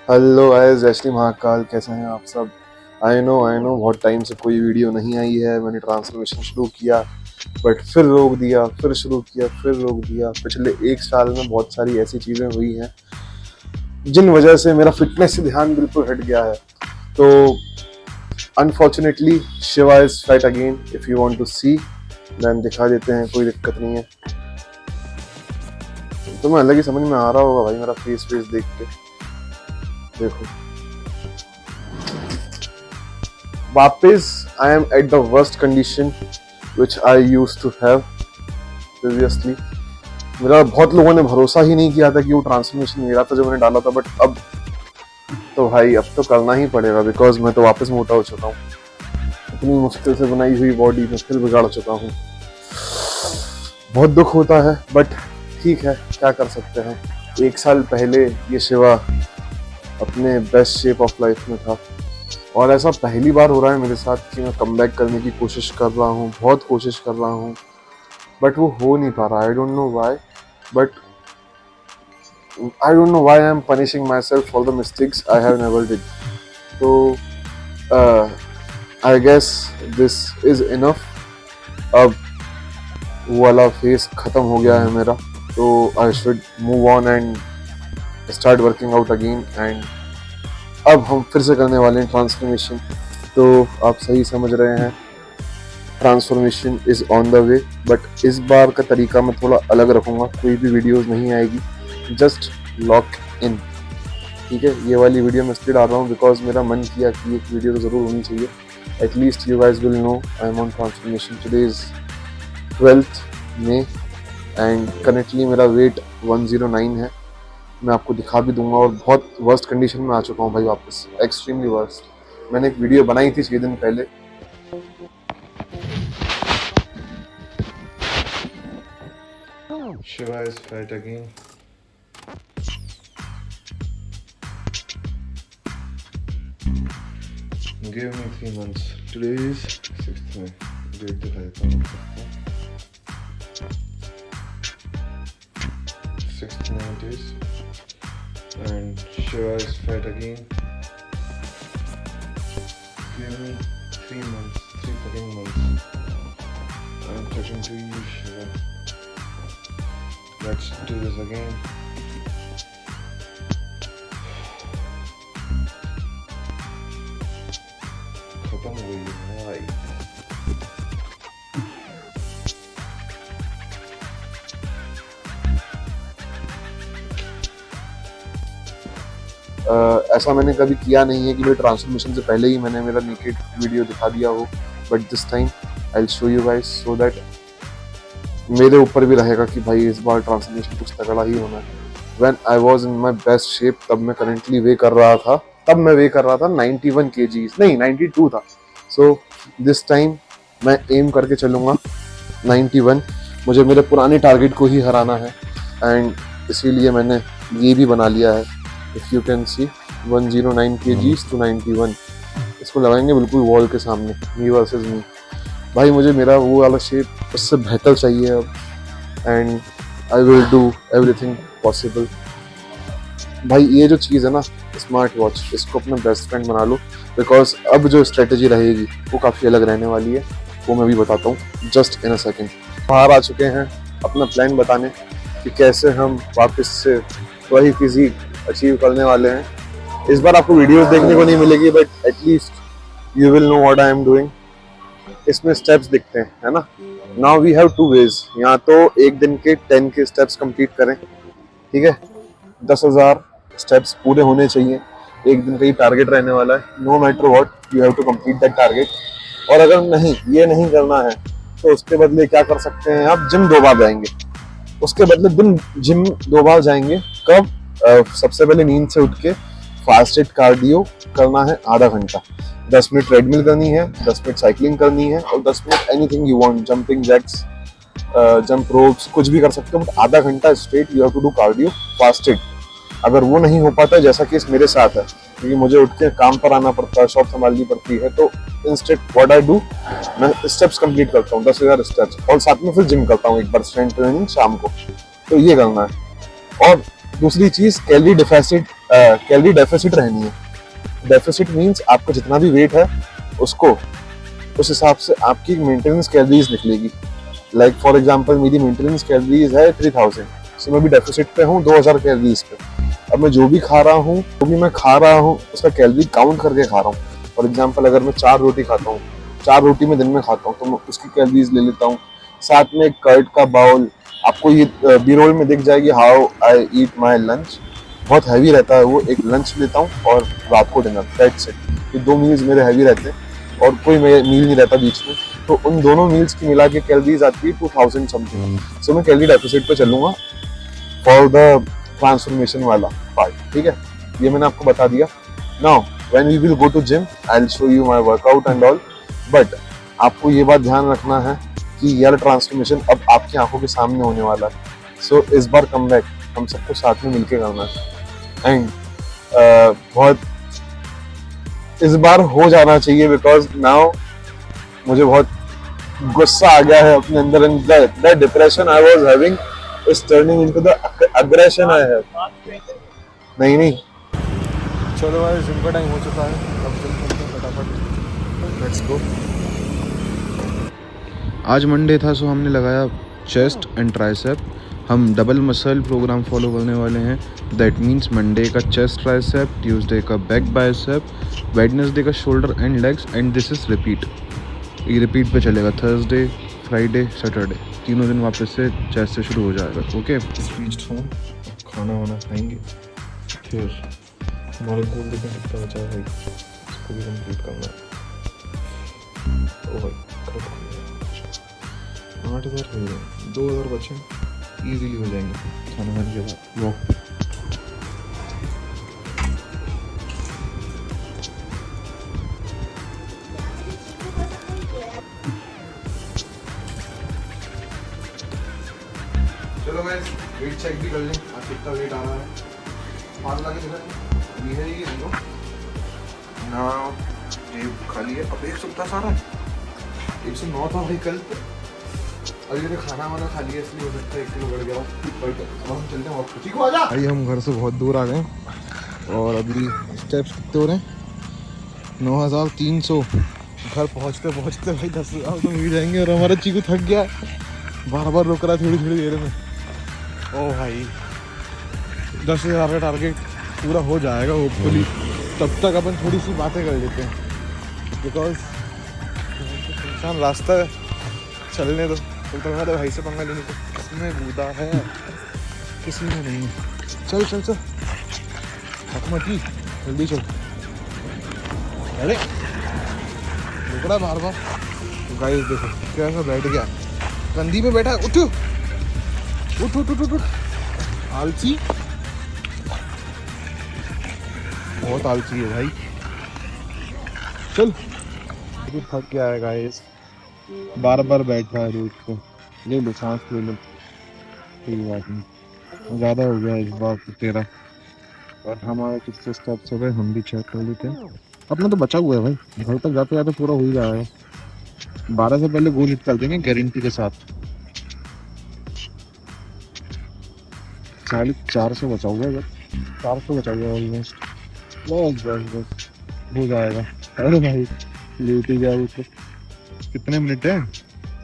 Hello guys, जय श्री महाकाल। कैसे हैं आप सब? आई नो बहुत टाइम से कोई वीडियो नहीं आई है। मैंने ट्रांसफॉर्मेशन शुरू किया बट फिर रोक दिया, फिर शुरू किया, फिर रोक दिया। पिछले एक साल में बहुत सारी ऐसी चीज़ें हुई हैं जिन वजह से मेरा फिटनेस से ध्यान बिल्कुल हट गया है। तो unfortunately Shiva is fat again. If you want to see then दिखा देते हैं, कोई दिक्कत नहीं है। तुम्हें अलग ही समझ में आ रहा होगा भाई मेरा फेस देख के। देखो वापस I am at the worst condition which I use to have previously. मेरा बहुत लोगों ने भरोसा ही नहीं किया था कि वो ट्रांसफॉर्मेशन मेरा था जो मैंने डाला था, बट अब तो भाई अब तो करना ही पड़ेगा बिकॉज मैं तो वापस मोटा हो चुका हूँ। इतनी मुश्किल से बनाई हुई बॉडी में फिर बिगाड़ चुका हूँ। बहुत दुख होता है बट ठीक है, क्या कर सकते हैं। एक साल पहले ये शिवा अपने बेस्ट शेप ऑफ लाइफ में था और ऐसा पहली बार हो रहा है मेरे साथ कि मैं कमबैक करने की कोशिश कर रहा हूँ, बहुत कोशिश कर रहा हूँ, बट वो हो नहीं पा रहा। I don't know why, but I don't know why I am punishing myself for the mistakes I have never did. तो I guess this is enough. अब वो वाला फेस खत्म हो गया है मेरा, तो I should move on and start working out again. And अब हम फिर से करने वाले हैं ट्रांसफॉर्मेशन। तो आप सही समझ रहे हैं, transformation is on the way. But इस बार का तरीका मैं थोड़ा अलग रखूँगा। कोई भी वीडियोस नहीं आएगी, जस्ट लॉक इन। ठीक है, ये वाली वीडियो मैं इसलिए डाल रहा हूँ बिकॉज मेरा मन किया कि एक वीडियो तो ज़रूर होनी चाहिए। At least you guys will know I am on transformation. Today is 12th May and currently मेरा वेट 109 है। मैं आपको दिखा भी दूंगा और बहुत वर्स्ट कंडीशन में आ चुका हूँ भाई, वापस एक्सट्रीमली वर्स्ट। मैंने एक वीडियो बनाई थी 6 दिन पहले। Shiva is fat again. Give me 3 months. Today is 6th May. Date दिखाता हूँ आपको। 6th May it is. And Shiva is fat again. Give me 3 months, 3 fucking months. I'm talking to you, Shiva. Let's do this again. खत्म हो गई है भाई। ऐसा मैंने कभी किया नहीं है कि मेरे ट्रांसफॉर्मेशन से पहले ही मैंने मेरा नेकेड वीडियो दिखा दिया हो, but this time I will show you guys so that मेरे ऊपर भी रहेगा कि भाई इस बार ट्रांसफॉर्मेशन कुछ तगड़ा ही होना है। When I was in my best shape, तब मैं करंटली वे कर रहा था, 91 kgs, नहीं 92 था। सो दिस टाइम मैं एम करके चलूँगा 91। मुझे मेरे पुराने टारगेट को ही हराना है एंड इसीलिए मैंने ये भी बना लिया है। If you can see 109 kgs to 91। इसको लगाएंगे बिल्कुल वॉल के सामने, मी वर्सेस मी। भाई मुझे मेरा वो वाला शेप उससे बेहतर चाहिए अब and I will do everything possible. भाई ये जो चीज़ है ना, स्मार्ट वॉच, इसको अपना बेस्ट फ्रेंड बना लो बिकॉज अब जो स्ट्रेटजी रहेगी वो काफ़ी अलग रहने वाली है। वो मैं भी बताता हूँ जस्ट इन अ सेकेंड। बाहर आ चुके हैं अपना प्लान बताने कि कैसे हम वापस से वही फिजिक अचीव करने वाले हैं। इस बार आपको वीडियोस देखने को नहीं मिलेगी but at least you will know what I am doing. इसमें स्टेप्स दिखते हैं, है ना। Now we have 2 ways। या तो एक दिन के 10 के स्टेप्स कंप्लीट करें, ठीक है, 10,000 स्टेप्स पूरे होने चाहिए। एक दिन का ही टारगेट रहने वाला है। No matter what, you have to complete that target. और अगर नहीं, ये नहीं करना है तो उसके बदले क्या कर सकते हैं आप, जिम 2 बार जाएंगे। उसके बदले दिन जिम 2 बार जाएंगे। कब? सबसे पहले नींद से उठ के फास्टेड कार्डियो करना है आधा घंटा। 10 मिनट ट्रेडमिल करनी है, 10 मिनट साइकिलिंग करनी है और 10 minute anything you want, jumping jacks, jump ropes, कुछ भी कर सकते हो। बट आधा घंटा straight you have to do cardio fasted. अगर वो नहीं हो पाता, जैसा कि मेरे साथ है, क्योंकि मुझे उठ के काम पर आना पड़ता है, शॉप संभालनी पड़ती है, तो इंस्टेड व्हाट आई डू, मैं स्टेप्स कंप्लीट करता हूँ 10,000 स्टेप्स और साथ में फिर जिम करता हूँ एक बार स्ट्रेंथ ट्रेनिंग शाम को। तो ये करना है। और दूसरी चीज कैलोरी डेफिसिट कैलोरी डेफिसिट रहनी है। डेफिसिट मींस आपका जितना भी वेट है उसको उस हिसाब से आपकी मेंटेनेंस कैलोरीज निकलेगी। लाइक फॉर एग्जांपल मेरी मेंटेनेंस कैलोरीज है 3000, सो मैं भी डेफिसिट पे हूँ 2000 कैलोरीज पे। अब मैं जो भी खा रहा हूँ, जो भी मैं खा रहा हूँ उसका कैलोरी काउंट करके खा रहा हूँ। फॉर एग्जांपल अगर मैं 4 रोटी खाता हूँ, 4 रोटी मैं दिन में खाता हूँ, तो मैं उसकी कैलोरीज ले लेता हूँ। साथ में कर्ड का बाउल, आपको ये बी रोल में दिख जाएगी how I eat my lunch. बहुत हैवी रहता है वो, एक लंच लेता हूँ और रात को डिनर, दैट्स इट। ये 2 मील्स मेरे हैवी रहते हैं और कोई मील नहीं रहता बीच में। तो उन दोनों मील्स की मिला के कैलोरीज आती है 2000 समथिंग। सो मैं कैलोरी डेफिसिट पे चलूंगा फॉर द ट्रांसफॉर्मेशन वाला पार्ट, ठीक है। ये मैंने आपको बता दिया। Now when we will go to gym I will show you my workout and all, but आपको ये बात ध्यान रखना है कि यार ट्रांसफॉर्मेशन अब आपकी आंखों के सामने होने वाला है। सो इस बार कम बैक हम सबको साथ में मिलके करना है एंड बहुत इस बार हो जाना चाहिए, बिकॉज नाउ मुझे बहुत गुस्सा आ गया है अपने अंदर and that depression I was having is turning into the aggression I have. नहीं चलो भाई, जिम का टाइम हो चुका है, अब जिम करते हैं फटाफट, लेट्स गो। आज मंडे था, सो हमने लगाया चेस्ट एंड ट्राइसेप। हम डबल मसल प्रोग्राम फॉलो करने वाले हैं। दैट मीन्स मंडे का चेस्ट ट्राइसेप, ट्यूसडे का बैक बाइसेप, वेडनेसडे का shoulder and legs, and this is repeat. ये रिपीट पे चलेगा थर्सडे, फ्राइडे, सैटरडे, तीनों दिन वापस से चेस्ट से शुरू हो जाएगा। ओके, स्पीच होम, खाना वाना खाएंगे, फिर हमारा गोल देखना कितना बचा है भाई, इसको भी कंप्लीट करना है। ओ भाई 8000 हो गए, 2000 बचे, इजीली हो जाएंगे खाना खाने के बाद वॉक पे। चलो गाइस, वेट चेक भी कर लें आज कितना वेट आ रहा है। हाथ लगा के दिखा, ये है ये देखो ना, ये खाली है। अब 100 था सारा, 109 था भाई कल तो। अभी मैंने खाना वाना खा लिया, इसलिए हो सकता है 1 किलो बढ़ गया। बट अब हम चलते हैं वॉक पे, ठीक हो? आजा भाई, हम घर से बहुत दूर आ गए और अभी स्टेप्स कितने हो रहे हैं? 9300। घर पहुंचते पहुंचते भाई 10,000 तो मिल जाएंगे। और हमारा चीकू थक गया, बार बार रुक रहा है थोड़ी थोड़ी देर में। ओ भाई 10,000 का टारगेट पूरा हो जाएगा होपफुली। तब तक अपन थोड़ी सी बातें कर लेते हैं, बिकॉज इंसान रास्ता चलने दो। तो भाई से पंगा लेने को किसमें बूदा है, किसी में नहीं। चल चल चल, हकमती जल्दी चल। अरे रुक रहा बार बार। तो गाइस देखो कैसा बैठ गया, कंधी पे बैठा। उठ उठ उठ उठ उठ, आलसी, बहुत आलसी है भाई। चल, थक गया है गाइस, बार बार बैठा है रोज को। ले लो सांस ले लो, कोई बात नहीं, ज़्यादा हो गया इस बार तो तेरा। और हमारे कितने स्टेप्स हो गए हम भी चेक कर लेते हैं। अपना तो बचा हुआ है भाई, घर तक जाते जाते पूरा हो ही जाएगा। 12 से पहले गोल हिट कर देंगे गारंटी के साथ। 450 बचा हुआ है, 400 बचा हुआ है ऑलमोस्ट। बस बस बस हो जाएगा। अरे भाई लेट ही गया। तो कितने मिनट है?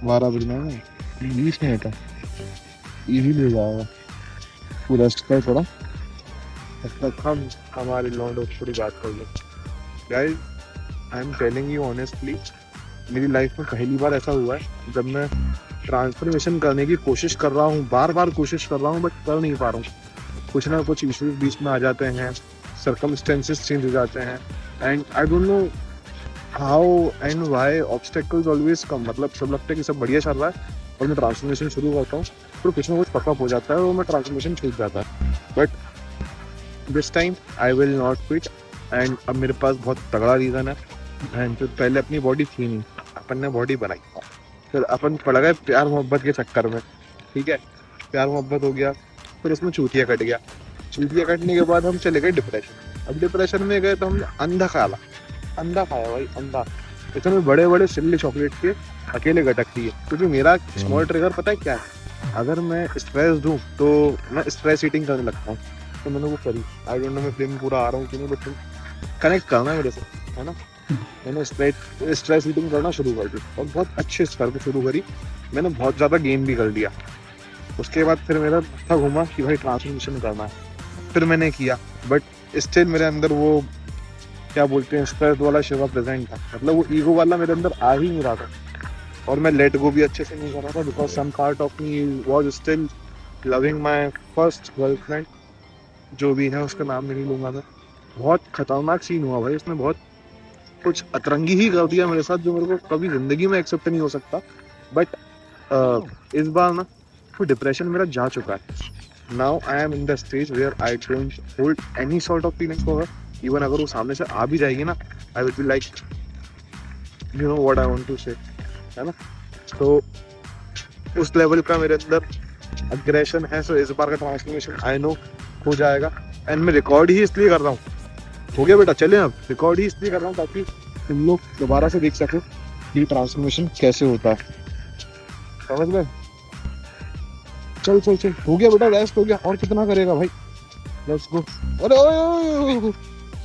12 बजना है, 20 मिनट है, इजीली हो जाएगा। तू रेस्ट कर थोड़ा, तब तक हम हमारे लॉन्डो थोड़ी बात कर लें। Guys I am telling you honestly, मेरी लाइफ में पहली बार ऐसा हुआ है जब मैं ट्रांसफॉर्मेशन करने की कोशिश कर रहा हूँ, बार बार कोशिश कर रहा हूँ, बट कर नहीं पा रहा हूँ। कुछ ना कुछ इश्यूज बीच में आ जाते हैं, सर्कमस्टेंसेस चेंज हो जाते हैं, and I don't know how and why obstacles always come. मतलब सब लगता है कि सब बढ़िया चल रहा है और मैं ट्रांसफॉर्मेशन शुरू करता हूँ तो कुछ ना कुछ पकअप हो जाता है और मैं ट्रांसफॉर्मेशन छूट जाता है। But this time I will not quit. And अब मेरे पास बहुत तगड़ा रीज़न है। एंड तो पहले अपनी बॉडी थी नहीं, अपन ने बॉडी बनाई, फिर अपन पड़ गए प्यार मोहब्बत के चक्कर में। ठीक है, प्यार मोहब्बत हो गया, फिर उसमें चूतिया कट गया। चूतिया कटने के बाद हम चले गए डिप्रेशन। अब डिप्रेशन में गए तो हमने अंधा खाया भाई, अंधा। इतने बड़े बड़े सिल्ली चॉकलेट के अकेले गटक दिए, क्योंकि मेरा स्मॉल ट्रिगर पता है क्या है? अगर मैं स्ट्रेस दूँ तो मैं स्ट्रेस ईटिंग करने लगता हूँ। तो मैंने वो करी। आई डोंट नो मैं फ्लेम पूरा आ रहा हूँ कि नहीं, बट कनेक्ट करना है मेरे से, है ना। मैंने स्ट्रेस ईटिंग करना शुरू कर दी और बहुत अच्छे स्तर पे शुरू करी। मैंने बहुत ज़्यादा गेन भी कर लिया। उसके बाद फिर मेरा था घूमा कि भाई ट्रांसफॉर्मेशन करना है, फिर मैंने किया, बट स्टिल मेरे अंदर वो क्या बोलते हैं स्ट्रेस वाला शिवा प्रेजेंट था। मतलब वो ईगो वाला मेरे अंदर आ ही नहीं रहा था और मैं लेट गो भी अच्छे से नहीं कर रहा था, because some part of me was still loving my first girlfriend, जो भी है उसका नाम नहीं लूंगा मैं। बहुत खतरनाक सीन हुआ भाई, उसने बहुत कुछ अतरंगी ही कर दिया मेरे साथ, जो मेरे को कभी जिंदगी में एक्सेप्ट नहीं हो सकता। बट इस बार ना वो डिप्रेशन मेरा जा चुका है। Now I am in the stage where I don't hold any sort of feelings for her. Even अगर वो सामने से आ भी जाएगी ना, I will be like you know what I want to say, है ना। तो उस लेवल का मेरे अंदर अग्रेशन है। सो इस बार का ट्रांसफॉर्मेशन आई नो हो जाएगा। एंड मैं रिकॉर्ड ही इसलिए कर रहा हूँ, हो गया बेटा चले, अब रिकॉर्ड ही इसलिए कर रहा हूँ ताकि तुम लोग दोबारा से देख सको कि ट्रांसफॉर्मेशन कैसे होता है, समझ गए। चल चल चल, हो गया बेटा, रेस्ट हो गया, और कितना करेगा भाई, लेट्स गो। अरे ओए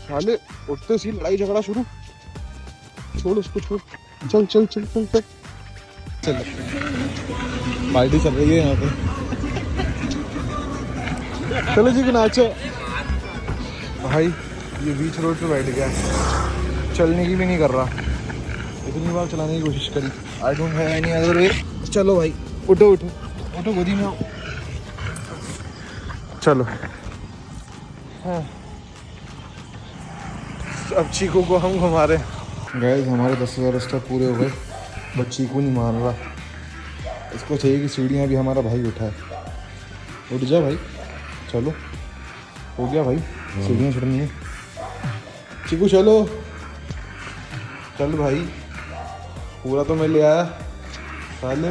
साले उठते सी लड़ाई झगड़ा शुरू, छोड़ उसको छोड़, चल चल चल चल चल चल पार्टी चल रही है यहाँ पे। चलो जी नाचो। भाई ये बीच रोड पे बैठ गया, चलने की भी नहीं कर रहा। इतनी बार चलाने की कोशिश करी, I don't have any other way. चलो भाई उठो उठो उठो, गोदी में आओ, चलो। हाँ अब चीकू को हम घुमा रहे हैं। गाइस हमारे 10,000 स्टेप पूरे हो गए, बट चीकू नहीं मान रहा। इसको चाहिए कि सीढ़ियाँ भी हमारा भाई उठाए। उठ जा भाई, चलो हो गया भाई, सीढ़ियाँ चढ़नी है। चीकू चलो, चल भाई, पूरा तो मैं ले आया। साले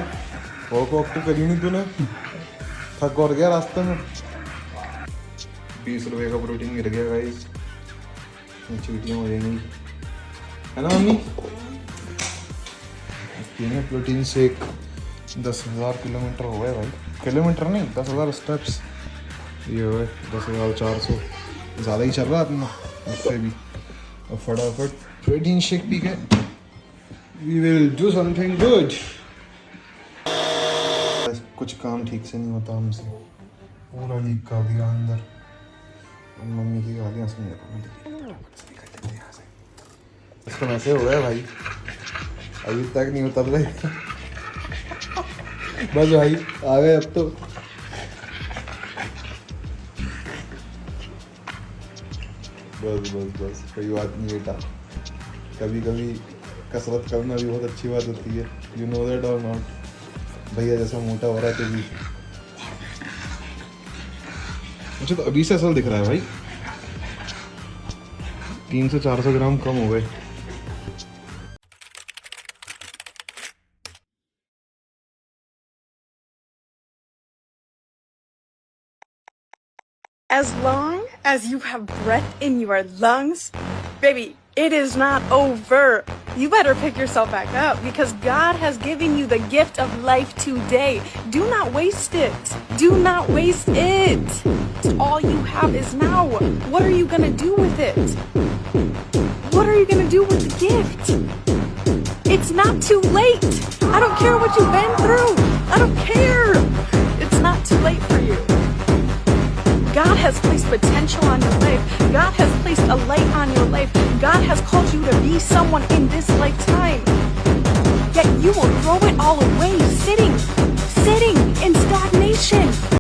वॉक वॉक तो करी नहीं तूने, थक और गया रास्ते में। 20 रुपये का प्रोटीन गिर गया गाइस, चीटियाँ हो जाएंगी, है ना मम्मी। पीने प्रोटीन शेक। 10,000 किलोमीटर हो गए भाई, किलोमीटर नहीं 10,000 स्टेप्स ये हुए। 10,400 ज़्यादा ही चल रहा है अपना उससे भी। और फटाफट प्रोटीन शेक पी के we will do something good. कुछ काम ठीक से नहीं होता हमसे, पूरा लीक कर दिया अंदर। मम्मी की गालियाँ सुन इसको ऐसे हो गया भाई, अभी तक नहीं उतर रहे। बस भाई आ गए अब तो। बस बस बस कोई बात नहीं बेटा, कभी कभी कसरत करना भी बहुत अच्छी बात होती है, यू नो दैट और नॉट। भैया जैसा मोटा हो रहा है तो भी मुझे तो अभी से असल दिख रहा है भाई, 300 से 400 ग्राम कम हो गए। As long as you have breath in your lungs, baby, it is not over. You better pick yourself back up because God has given you the gift of life today. Do not waste it. Do not waste it. All you have is now. What are you going to do with it? What are you going to do with the gift? It's not too late. I don't care what you've been through. I don't care. It's not too late for you. God has placed potential on your life. God has placed a light on your life. God has called you to be someone in this lifetime. Yet you will throw it all away